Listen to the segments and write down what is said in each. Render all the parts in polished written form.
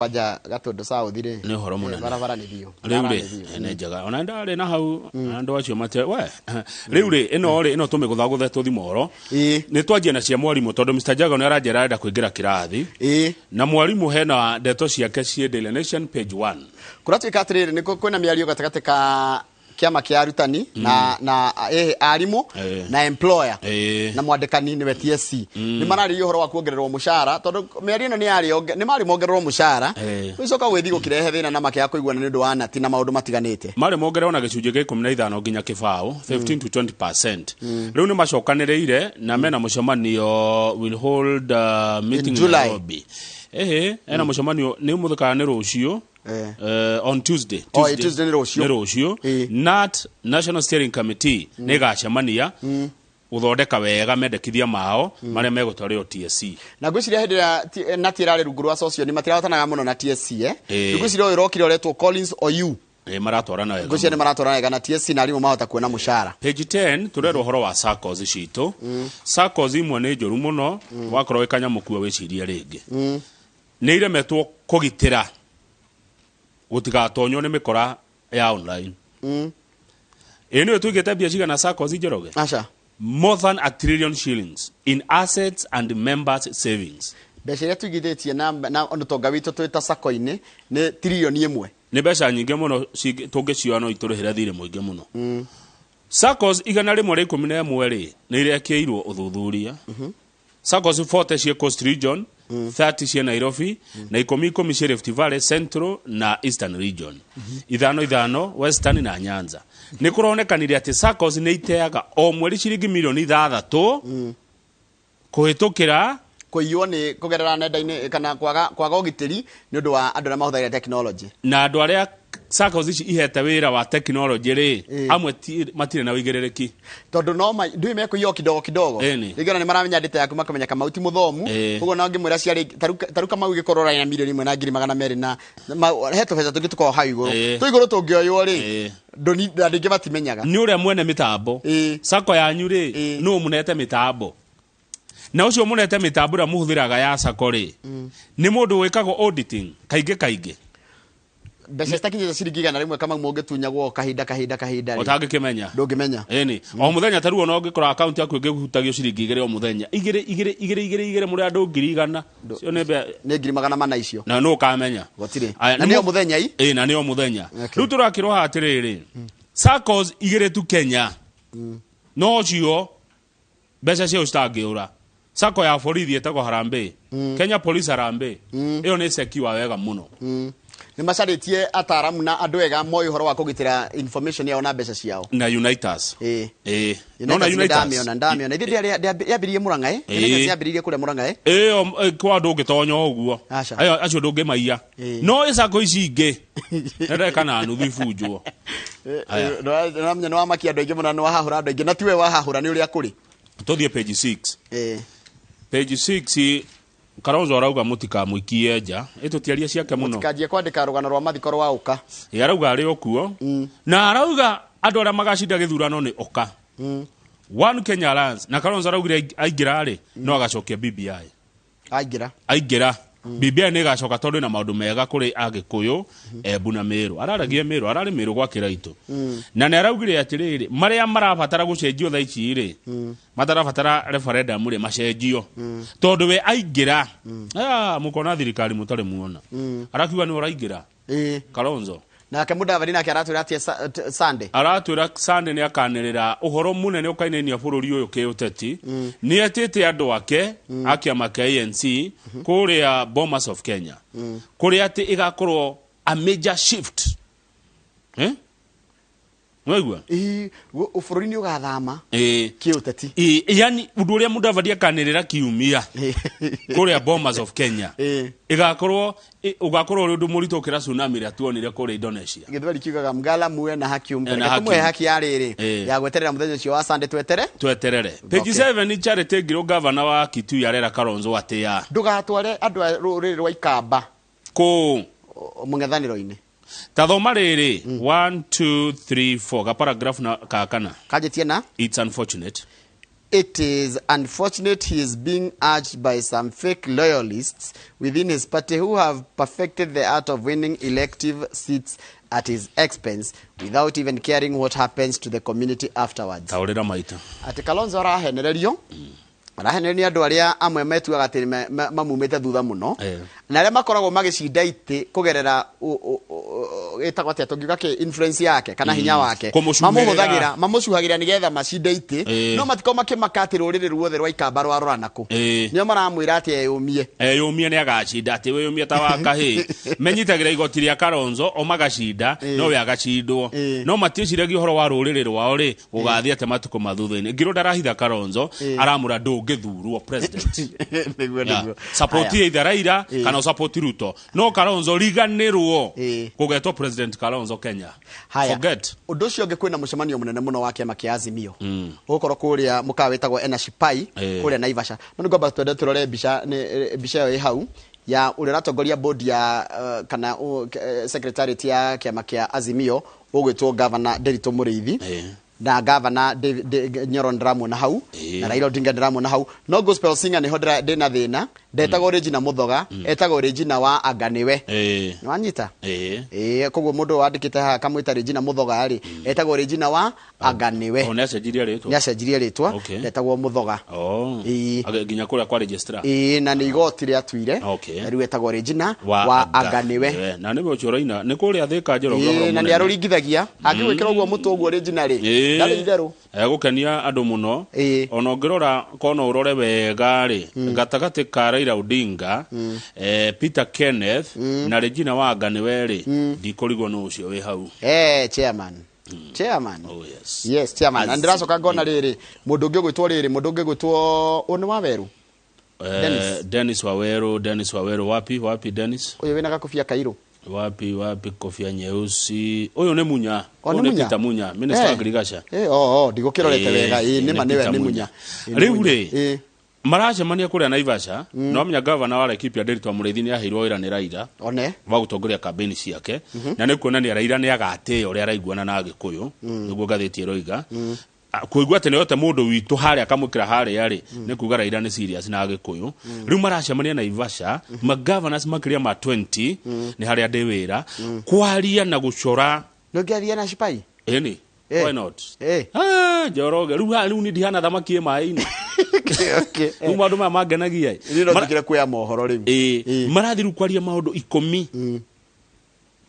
Waja gatondo south ri ni horo munene barabara ni bio riu ri ene njaga ona ndari na hau andu acio mate we riu ri ino tumiguthaguthe tuthimoro ni twanjia na cia mwarimu tondu Mr Jaga ni aranjera enda kuingira kirathi na mwarimu hena ndeto ciake cie Daily Nation page 1 kuratwika atiriri ni kwina miario gatagati ka kiama kia arutani na arimu na employer na mwandikani niwe TSC ni marari uhoro wa kuongererwo mushara tondu miari ino ni mari mongererwo mushara wicoka gwithi gukirehe thina na makia kuiguana ni ndu wa nati na maundu matiganite mari mongererwo na gicunje gä 15 nginya kibao 15 to 20%. Riu ni macokanireire na mena mucemanio will hold meeting in Nairobi ena mucemanio ni muthikana ni rucio on Tuesday ni rucio NAT National Steering Committee ni gacemania uthondeka wega mendekithia mao maria megutwarĩo TSC na ngwiciria hindi ya NAT irarĩ rungu rwa social ni matiratanaga muno na TSC ngwiciria uyu rokire uretwo Collins Oyu maratwarana wega ngwiciria ni maratwarana wega na TSC na arimu mahota kuona mushara page 10 turero horo wa SACCOs citu SACCOs imwe ni njoru muno wakorwo ikanyamukua wiciria ringi ni iremetwo kugitira gutigatonywo ni mikora ya online eno tugete bia cigana SACCOs njoroge acha more than $1 trillion shillings in assets and members savings besha tugithetie na onutonga witu twita SACCO-ini ni trilioni imwe ni besha nyingi muno tungiciona no iturihira thire muingi muno SACCOs igana rimwe ri 11 ri ni irekeirwo uthuthuria SACCOs 40 cia Coast Region 30 cia Nairobi na 10 cia Rift Valley Central na Eastern Region ithano Western na Nyanza ni kuronekanire ati SACCOs ni iteaga o mweri ciringi milioni 6 kuhitukira kuiyo ni kugerera nenda-ini kana kwaga ugitiri ni undu wa andu na mahuthagira technology na andu aria SACCOs ici ihete wira wa technology ri amwe matire na wigirereki tondu no ndui mekuiyo kidogo igana ni maramenya ndete yaku makamenya kama uti muthomu ugo na ngimwira ciari taruka mau gikorora na milioni 1.200 na heto pesa tugituko hau iguru tu iguru tungioyo ri ndoni ndingi batimenyaga ni uria mwene mitambo SACCO yanyu ri no munete mitambo na ucio munete mitambo ra muhuthiraga ya SACCO ri ni mundu wikago auditing kainge besha stakinje ciringi igana rimwe kama mungetunyagwo kahinda utangikimenya ndungimenya eni o muthenya taruo no ngikora account yaku ngihutagio ciringi igere o muthenya igere muri andu 100 cio ni 400 icio na no kamenya gotire na ni o muthenya na ni o muthenya riu turakirwo hatiriri SACCOs igere tu Kenya no cio besha cio stagiura SACCO ya borithi etagwo Harambee Kenya Police Harambee iyo ni secure wega muno ni macaritie ataramu na andu ega moi horo wa kugitira information yao na mbeca ciao na Unitas no na Unitas ndamiona ithi yabirie Murang'a ni yabirie kule Murang'a kwa andu ngitonyo uguo acio ndungimaiya no SACCO ici ingi ndeka na nuthu ifunjwo no amenya no amakia andu ingi muna no wahahura andu ingi na tiwe wahahura ni uria kuri tuthie page 6 page 6 Karonzo arauga mutika muikie nja itutiaria ciake muno mutikajie kwandika rugano rwa mathiko rwa uka arauga ari okuo na arauga andu aria magacinda githurano ni oka One Kenya Alliance na Karonzo araugire aingira ri no agacokia BBI aingira BBI ni gacoka tondu na maundu mega kuri agikuyu Embu na Meru araragie Meru arari Meru gwa kiraitu na ni araugire atiriri maria marabatara gucenjio tha ici ri matarabatara referendum ri macenjio tondu we aingira mukona thirikari mutari muona arakiuga ni uraingira Kalonzo na Mudavadi nake aratwira atie Sunday ni akanirira uhoro munene ukainenia bururi uyu kiuteti ni etete andu ake akiama ka ANC kuria Bomas of Kenya kuria ati igakorwo a major shift Mwegwa ufururini ugathama kiuteti yani undu uria Mudavadi akanirira kiumia kuria Bomas of Kenya ugakorwo undu murito kira tsunami ria tuonire kuria Indonesia githwari kiugaga mgala muwe na haki kumwe haki yariri ya gweterera muthenya ucio wa Sunday tweterere page 7 ni Charity Ngiro governor wa Kitui yarera Kalonzo atia ndugatware andu ruriri rwa Ikamba ku mung'ethaniro-ini tathoma riri 1 2 3 4 ga paragraph na kakana kajetie na it's unfortunate it is unfortunate he is being urged by some fake loyalists within his party who have perfected the art of winning elective seats at his expense without even caring what happens to the community afterwards. Ati Kalonzo arahenererio arahenereria andu aria amwe metuaga ati mamumite thutha muno na aria makoragwo magicinda iti kugerera etagwo atia tungiuga ke influence yake kana hinya wake mamucuhagira nigetha macinde iti no matiko makimaka ruriri ruothe rwa ikamba rwa roranaku nio maramwira ati eyumie ni agacinda ati weyumie ta wakahi menyitagira igoti ria Kalonzo o magacinda no we agacindwo no matieciragia uhoro wa ruriri rwao ri gugathia ati matuko mathutha-ini ngiro ndarahitha Kalonzo aramura ndungithurwo president support either Raila kana support Ruto no Kalonzo riganirwo kugetwo president Kalonzo Kenya. Forget undu ucio ungi kwina mucemanio munene muno wa kiama kia Azimio gukorwo kuria mukawa witagwo Enashipai kuria Naivasha no ngomba twende turore bica yo hau ya uria ratongoria board ya kana secretariat ya kiama kia Azimio ugwitwo governor Derito Muriithi na governor Nyoro ndramwona hau na Raila Odinga ndramwona hau no gospel singer ni hodra ndina thina ndetagwo Regina Muthoga etagwo Regina wa Anganiwe nwanyita koguo mundu wandikite ha kamwita Regina Muthoga ari etagwo Regina wa Anganiwe nyacenjirie ritwa etagwo Muthoga aginya kuria kwa registrar na ni igoti ria twire riu etagwo Regina wa Anganiwe na niwe ucuraina ni kuria Thika Njoroge na ni aruringithagia angigwikira uguo mutu uguo Regina ri ndari itheru gukenia andu muno ona ngirora kono urore wega ri gatagati ka Raila Odinga Peter Kenneth na Regina wa Anganiwe ri ndikurigwo no ucio wi hau chairman oh yes chairman and ndiracoka ngona riri mundu ungi gwitwo oni wa Weru Dennis Waweru wapi Dennis uyu wina gakofia Kairo wapi kofia nyeusi uyu ni munya Peter Munya minister agriculture ndigukirorete wega ni maniwe ni munya riu ri maracemania kuria Naivasha no menya governor wa Laikipia Derito Muriithi ni ahirwo wira ni Raila wa gutongoria campaign ciake na ni kuonania Raila ni agateo ria araiguana na Agikuyu niguo gatheti roiga kuigua ati yote mundu witu haria akamukira haria ri ni kuga Raila ni serious na Agikuyu riu maracemania Naivasha ma governors makiria ma 20 ni haria ndi wira kwaria na gucora no ngiaria na Shipai ni why not Njoroge riu ni ndihana thamaki mai-ini Umandu magenagia ndirokira kuya mohoro riu marathiru kwaria maundu 10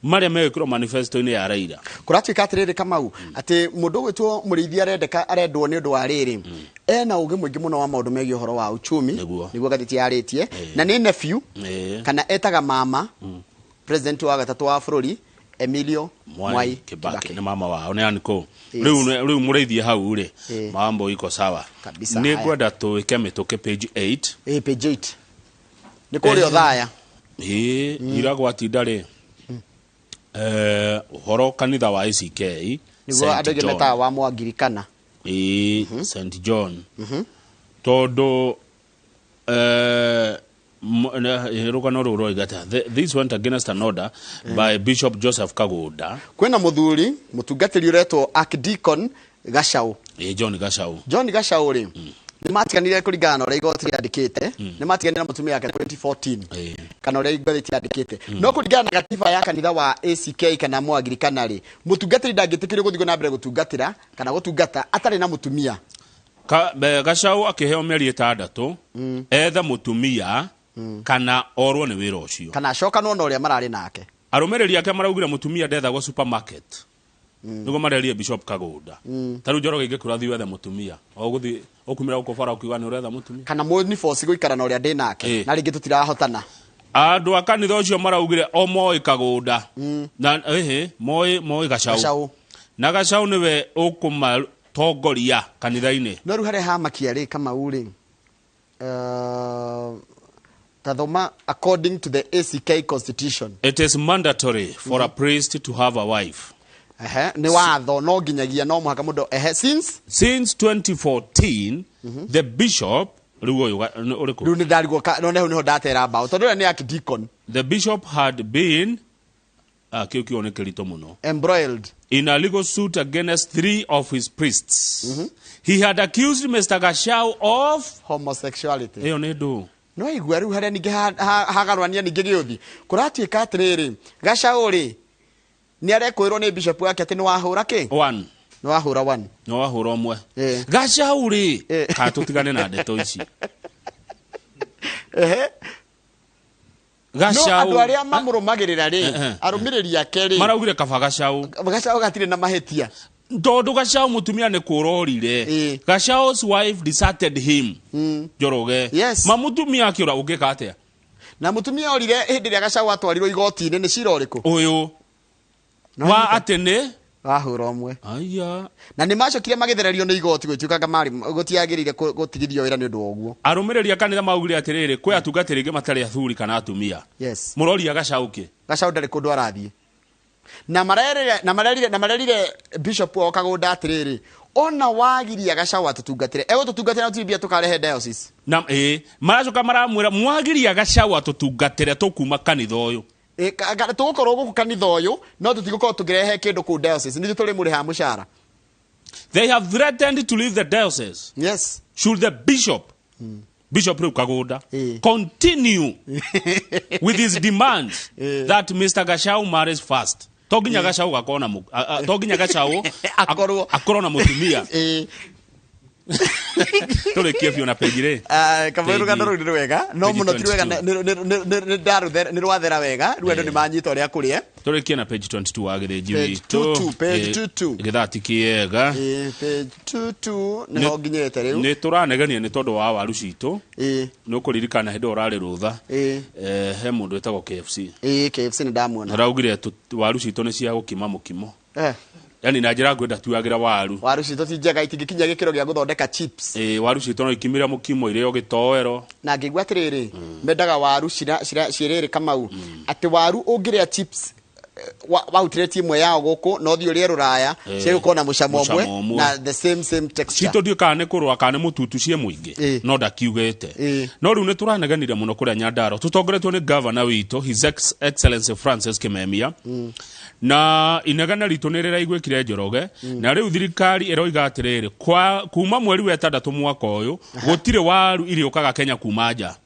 maria mekiro manifesto-ini ya Raila kuratuika atiriri Kamau ati mundu gwitwo Muriithi arendwo ni undu wa riri ena ugi mwingi muno wa maundu megie uhoro wa uchumi niguo gathiti yaritie na ni nephew kana etaga mama president wa gatatu wa bururi Emilio Mwai Kibaki ni mama wao ni aniko riu Muriithi hau ri mambo iko sawa ni gwenda tuike mituke page 8 page 8 ni kurio thaya iragwa tindari horo kanitha wa ACK niguo andũ meta wa Mwangirikana St John todo rugano ruro igata this went against an order by Bishop Joseph Kaguda kwena muthuri mutungatiri uretwo Archdeacon Gachau John Gachau ri ni matiganire kuringana na igoti riandikite ni matiganire na mutumia yake 2014 kana uri igoti riandikite no kuringana na katiba ya kanitha wa ACK kana Mwangirikana ri mutungatiri ndangitikirio guthigwo na mbere gutungatira kana gutungata atari na mutumia Gachau akiheo meri 6 etha mutumia kana orwo ni wira ucio kana coka no uria marari nake arumereri yake maraugira mutumia ndethagwo supermarket niguo marerie Bishop Kaguda taru Njoroge ingikurathi wethe mutumia oguthi okumira ukofara ukiuga ni uretha mutumia kana moni force guikara na uria ndi nake na ringi tutirahotana andu akanitha ucio maraugire o moi Kaguda na moi Gachau na Gachau niwe ukumatongoria kanitha-ini no ruhare ha makiari kama uri tathoma according to the ACK constitution it is mandatory for a priest to have a wife ni watho no nginyagia no muhaka mundu since 2014 the bishop the bishop had been kĩo nĩ kĩritũ mũno. Embroiled In a legal suit against 3 of his priests. He had accused Mr. Gachau of homosexuality. Ĩyo nĩ ndũ. No igua rĩu harĩa ningĩ hagarũrania ningĩ gĩũthi. Kũratuĩka atĩrĩrĩ, Gachau rĩ nĩ arekwĩrwo nĩ bishop wake atĩ nĩ wahũra kĩ? 1. Nĩ wahũra 1. Nĩ wahũra ũmwe. Gachau rĩ ka tũtigane na ndeto ici. Gachau no andũ arĩa mamũrũmagĩrĩra rĩ arũmĩrĩri ake rĩ maraugire kaba Gachau. Gachau gatirĩ na mahĩtia. Tondũ Gachau mũtumia nĩ kũrorire. Gachau's wife deserted him. Njoroge. Mũtumia akĩũra ũngĩka atĩa? Na mũtumia orire hĩndĩ ĩrĩa Gachau atwarirwo igoti-inĩ nĩ cira ũrĩkũ? Ũyũ wa atĩ nĩ wahũra ũmwe. Aya. Na nĩ macokire magĩthererio nĩ igoti gwĩtuĩkaga marĩ gũtiagĩrĩire gũtigithio wĩra nĩ ũndũ wa ũguo. Arũmĩrĩri a kanitha maugire atĩrĩrĩ kwĩ atungatĩri aingĩ matarĩ athuri kana atumia. Mũroria Gachau kĩ? Gachau ndarĩ kũndũ arathiĩ. Na marerire bishop wa Kagũnda atĩrĩrĩ ona wagiria Gachau atutungatĩre egũtũtungatĩra tũtibia tũkarehe diocese. Na maracoka maramwĩra mwagiria Gachau atutungatĩre tũkuma kanitha ũyũ. Tũgũkorwo gũkũ kanitha ũyũ no tũtigũkorwo tũkĩrehe kĩndũ kũu diocese nĩ tũrĩ mũrĩha mũcara. They have threatened to leave the diocese. Should the bishop Bishop Kagũnda continue with his demands that Mr. Gachau marries first. Toginya Gachau gakona toginya Gachau akorwo na mũtumia. Tole kĩefio na pejire. Kamwe rugano rũrĩ wega no mũno ti wega nĩ rwathera wega rwendo nĩ manyita ũrĩa kũrĩa. Tole kia na page 22 wagĩrĩji witũ. Page 22. Gĩthati kĩega. Page 22 nĩ ho nginyĩte rĩu. Nĩ tũranegania nĩ tondũ wa waru citũ. Nĩ kũririkana hĩndĩ ũrarĩ rũtha. He mũndũ wĩtagwo KFC. KFC nĩ ndamuona. Araugire waru citũ nĩ cia gũkima mũkimo. Yani na njĩra ngwenda tuagĩra waru. Waru citũ ti njega itingĩkinya gĩkĩro gĩa gũthondeka chips. Waru citũ no ikimĩra mũkimo irĩo gĩtoero. Na ngĩigua atĩrĩrĩ mendaga waru cirĩrĩ Kamau atĩ waru ũngĩrĩa chips wautirĩtie imwe yao gũkũ no thiĩ ũrĩa rũraya cigũkorwo na mũcamo ũmwe na the same texture. Citũ ndiũ kana nĩ kũrũa kana nĩ mũtutu cie mũingĩ no ndakiugĩte. No rĩu nĩ tũraneganire mũno kũrĩa Nyandarua tũtongoretwo nĩ governor witũ His Excellency Francis Kimemia. Na inegana ritũ nĩ rĩraiguĩkire Njoroge na rĩu thirikari ĩroiga atĩrĩrĩ kuma mweri wa 6 mwaka ũyũ gũtirĩ waru irĩũkaga Kenya kuma nja.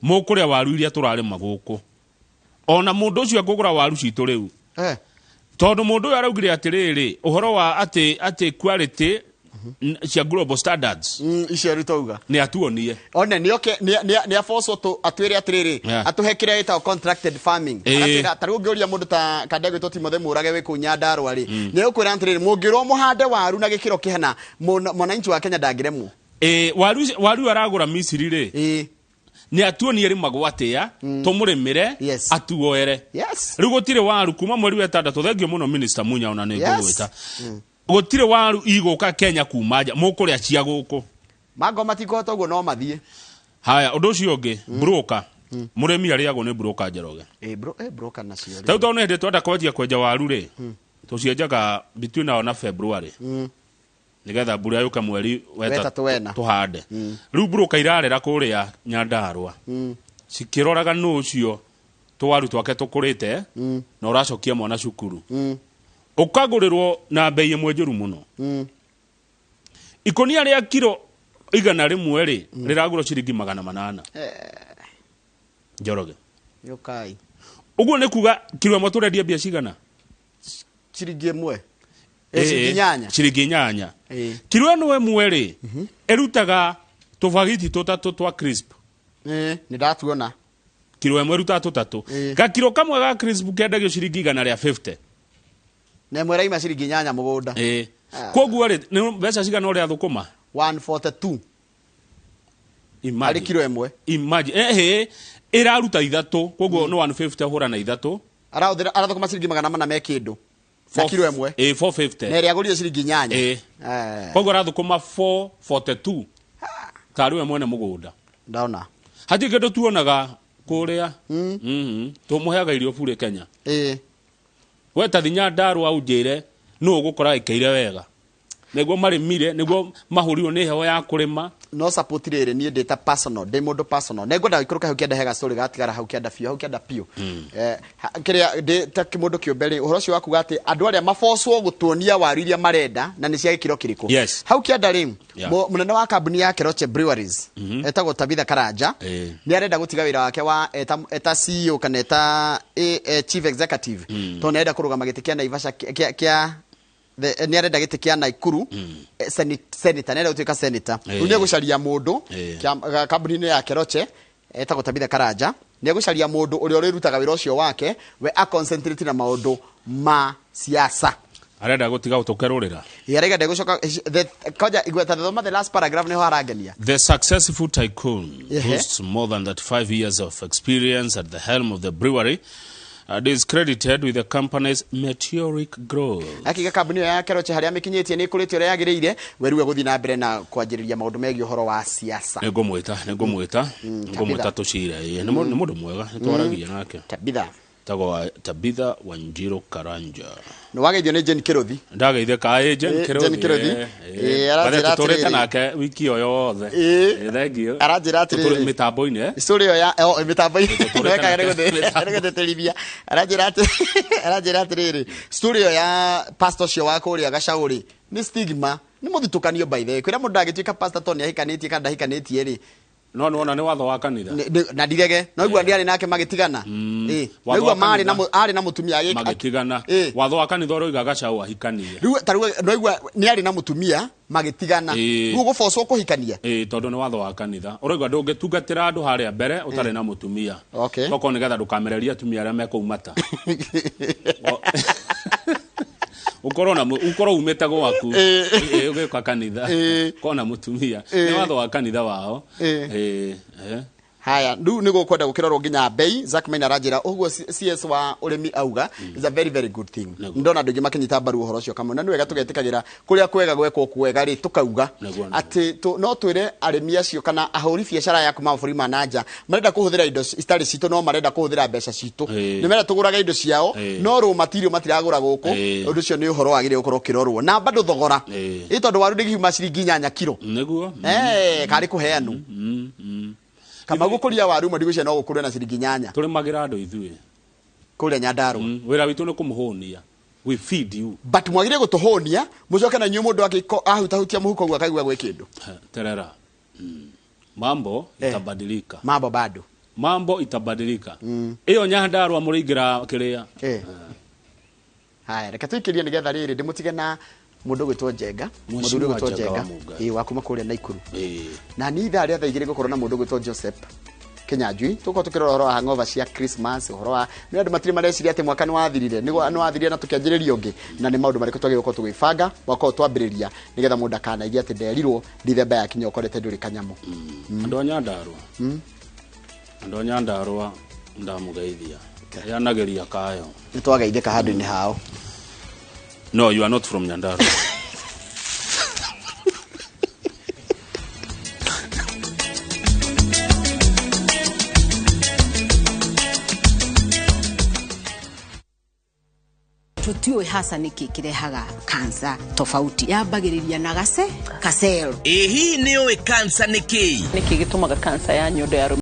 Mũkũrĩa waru iria tũrarĩma gũkũ. Ona mũndũ ũcio akũgũra waru citũ rĩu. Tondũ mũndũ ũyũ araugire atĩrĩrĩ ũhoro wa atĩ quality cia global standards icio rutauga nĩ atuonie one nĩ aforce atwĩre atĩrĩrĩ atuhekire ita contracted farming atĩra tarĩ ũngĩũria mũndũ ta Kandegũ Timothy Mũrage wĩ kũ Nyandarua rĩ nĩ ũkwĩra atĩrĩrĩ mũngĩrwo mũhande waru na gĩkĩro kĩhana mwananchi wa Kenya ndangĩremwo. Waru aragũra Misiri rĩ ni atuonie rĩmagwo atĩa tũmũrĩmĩre atuoere. Rĩu gũtirĩ waru kuma mweri wa 6 thengio mũno Minister Munya ona nĩ ngũgwĩta. Gũtirĩ waru igũka Kenya kuma nja mũkũrĩa cia gũkũ. Mango matikũhota ũguo no mathiĩ. Haya ũndũ ũcio ũngĩ broker mũrĩmi arĩagwo nĩ broker Njoroge. Broker nacio. Tau tondũ hĩndĩ twenda kwenja waru rĩ tũcienjaga between now na February. Nigetha mbura yũka mweri weta tuhande. Rĩu broker irarera kũrĩa Nyandarua. Cikĩroraga nũ ũcio twaru twake tũkũrĩte na ũracokia mwana cukuru. Ukagũrĩrwo na bei ĩmwe njũru mũno. Ikonia rĩa kilo 100 rĩ rĩragũrwo ciringi 800. Njoroge. Yokai. Ũguo nĩ kuga kilo ĩmwe tũrendia mbia cigana? Ciringi ĩmwe. Ciringi nyanya. Ciringi nyanya. Kilo ĩno ĩmwe rĩ ĩrutaga tũbagiti tũtatũ twa crisp. Nĩ ndatuona. Kilo ĩmwe ĩrutaga tũtatũ. Ga kilo kamwe ga crisp kendagio ciringi 150. Na mwera ima ciringi nyanya mũgũnda. Koguo rĩ nĩ mbeca cigana ũrĩa thũkũma? 142. Imagine kilo ĩmwe. Imagine ĩraruta ithatũ koguo no 150 hũra na ithatũ. Arathũkũma ciringi 400 me kĩndũ. Na kilo ĩmwe. 450. Na ĩrĩa agũrire ciringi nyanya. Koguo arathũkũma 442. Tarũ ĩmwe nĩ mũgũnda. Ndaona. Hatirĩ kĩndũ tuonaga kũrĩa. Tũmũheaga irio bure Kenya. Weta thinya Nyandarua unjire no ũgũkora ikaire wega. Niguo marimire, niguo mahurirwo ni heho ya kurima. No support riri ni ndeta personal, de mundu personal. Negwenda ikuruka hau kienda hega story gatigara hau kienda pio. Kiria de ta kimundu kiumberi uhoro cio waku gati andu aria mabocwo gutuonia waru iria marenda na ni cia gikiro kiriko. Hau kienda ri munene wa kambuni ya Keroche Breweries etagwo Tabitha Karanja ni arenda gutiga wira wake wa eta CEO kana eta chief executive to nenda kurugama giti kia Naivasha kia ni arenda giti kia Naikuru senator nenda gutuika senator ni gucaria mundu kambuni ya Keroche etagwo Tabitha Karanja ni gucaria mundu uri urutaga wira ucio wake we a concentrate na maundu ma siasa. Arenda gutiga utukerurira. Arenda gucoka koja igweta thoma the last paragraph ni ho arangenia. The successful tycoon boasts more than 35 years of experience at the helm of the brewery. Is credited with the company's meteoric growth. Akiga kambuni ya Keroche haria mikinyitie ni kurite uri yagirire weruwe guthi na mbere na kwanjiriria maundu megi uhoro wa siasa. Ngomwita tucire ni mundu mwega twaragia nake. Tabitha Wanjiru Karanja. No wageithio ni Jane Kirothi. Ndageithia ka Jane Kirothi. Arajira turete nake wiki yo yothe. Thengio. Arajira atiriri mitambo-ini story yo ya mitambo-ini weka gere televia. Arajira atiriri story yo ya pastor cio wa kuria Gacauri ni stigma ni muthitukanio by the way. Kwira mundu agituika pastor to ni ahikanitie kana ndahikanitie ri no ni watho wa kanitha na ndigege no igua ndiari nake magitigana no igua ari na mutumia agika magitigana watho wa kanitha roiga Gacau ahikanie no igua ni ari na mutumia magitigana ru gufocwo kuhikania tondu ni watho wa kanitha uroiga ndungitungatira andu haria mbere utari na mutumia toko nigetha ndukamereria atumia aria mekuumata ukoro umete gwaku ugeka kanitha kona mutumia ni watho wa kanitha wao haya ndu nigo kwenda gukirorwo nginya bei Zakmain arajira uguo CS wa urimi auga is a very very good thing ndona ndu gimakinyita baru uhoro cio kamwe na ni wega tugetikagira kuria kwega gwekwo kwega ri tukauga ati no twire arimi acio kana ahuri biashara yaku maburi manaja marenda kuhuthira indo istari cito no marenda kuhuthira mbeca cito ni mera tuguraga indo ciao no ro material matiragura guku undu cio ni uhoro wagire ukorwo kirorwo na bado thogora itondu waru ndigiuma ciringi 8 kilo niguo kari kuheanu kama gukuria waru madigocia no gukurwe na ciringi 8 turi magira andu ithui kuria Nyandarua wira witu ni kumuhonia we feed you but mwagire gutuhonia mucoke na nyu mundu akiko ahutahutia muhuko gwa kaigwa gwe kindu terera mambo itabadilika mambo itabadilika iyo Nyandarua muringira kiria haya reka tuikirie nigetha riri ndimutige na mundu gwitwo Njenga wakuma kuria Naikuru na ni itha ria thaigire gukorwo na mundu gwitwo Joseph Kinyanjui tuko tukirora horo hangover cia Christmas horo wa ni andu matiri mareciria ati mwaka ni wathirire ni wathirire na tukianjiriria ungi na ni maundu mariko twagire gukorwo tugibanga mwaka twambiriria nigetha mundu akana igia ati nderirwo Dithemba yakinya ukorete nduri kanyamu andu Nyandarua ndamugeithia yanageria kayo ni twagaithika handu-ini hao. No, you are not from Nyandarua. Tutiwe hasa niki kirehaga kansa tofauti yambagiriria na kasero. Hii niyo kansa niki gitumaga kansa ya nyondo ya